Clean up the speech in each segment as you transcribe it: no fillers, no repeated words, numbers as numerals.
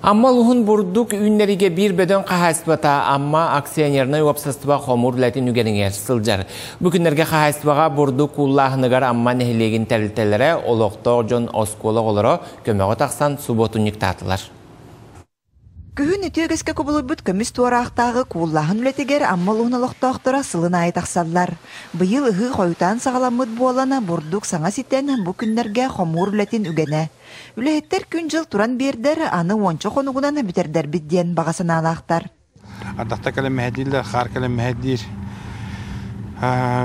Amma luhun burduk ünleriге bir beden qahaspata amma aksiyonerna yopsastıba xomur latin ügeninger sıljar. Bugünlerge qahaspıga burduk ullahыныgar amma nehilegin təlitelere oloqta jon oskola olaro kömöge taqsan subotunnik tatılar. Күһүн үтүгөскө кубулубут көмүс туарактагы кууллаһын үлетигер аммалуун олохтоохтора сылын айтаксаллар. Быйыл ыһы хойутан сагаламмыт буолана бурдук саңа ситен бу күннерге хомуур үлетин үгене. Үлэһеттер күн жыл туран бердер аны ончо хонугунан битердер бит диэн багасынаалаактар. Ардакта калеммехедилер, хар калеммехедир.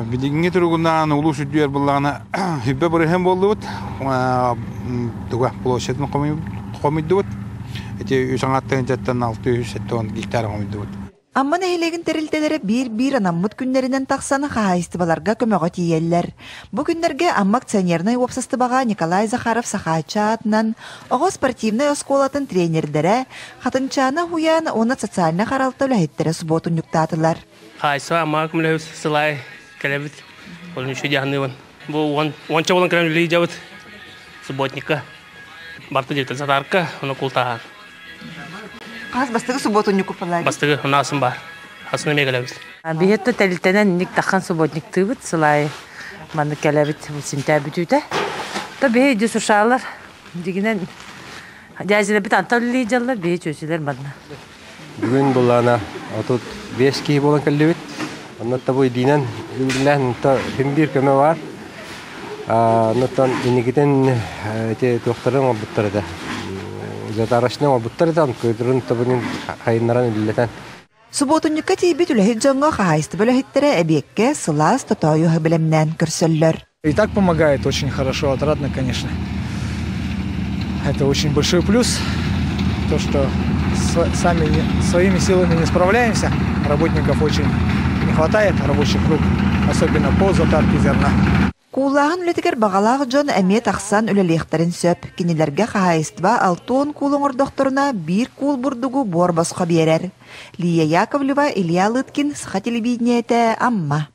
Билигинге туругунан улуу сүдүер буллагана хүббе бурыхем болдубут. Туга площадын комуйдубут. Эти усаңаттын жаттан 600 гектар комуйдубут. Амма нехилегин терилтелери бир анаммыт күннеринен таксаны хаайстыбаларга көмөгө тиеллер. Бу күннерге амма акционерный опсастыбага Николай Захаров Сахача атынан ого спортивный осколатын тренердере хатынчаны хуян оны социальный харалта үлэхеттере суботун юктатылар. Хайса амма күмлөс сылай келебит. Олун шудяхныван. Бу онча болон келем лижабыт. Субботника. Барты жетел сатарка, оны култахан. Қаз бастығы субботун юкупалар. Бастығы унасын бар. Асыны мегалабыз. Бихетто тәлитенен ник тахан субботник тыбыт сылай маны келебит сентябрь бүтүтэ. То бе дис ушалар дигинен жазылып анталли жаллар бе чөсүлөр бадна. Бүгүн булана отут 5 ки болон келебит. Аннатта бу динен билген то бир көмө бар. Нотон инигитен те докторун буттарда. Затарашны буттардан көдрүн табынын хайнаран илетен. Суботуннукка тийбит үлэхит жоңго хаайсты бөлэхиттере эбиекке сылаас тотоюхы билемнен көрсөллөр. И так помогает очень хорошо, отрадно, конечно. Это очень большой плюс. То, что сами своими силами не справляемся. Работников очень не хватает, рабочих рук, особенно по затарке зерна. Куулаһын үлетигер багалаах жон эмие тахсан үлелиихтерин сөп. Кинилерге хаайстыба 6 куулуң ордохторуна 1 куул бурдугу борбоско берер. Лия Яковлева, Илья Лыткин, Сха телевидениете, Амма.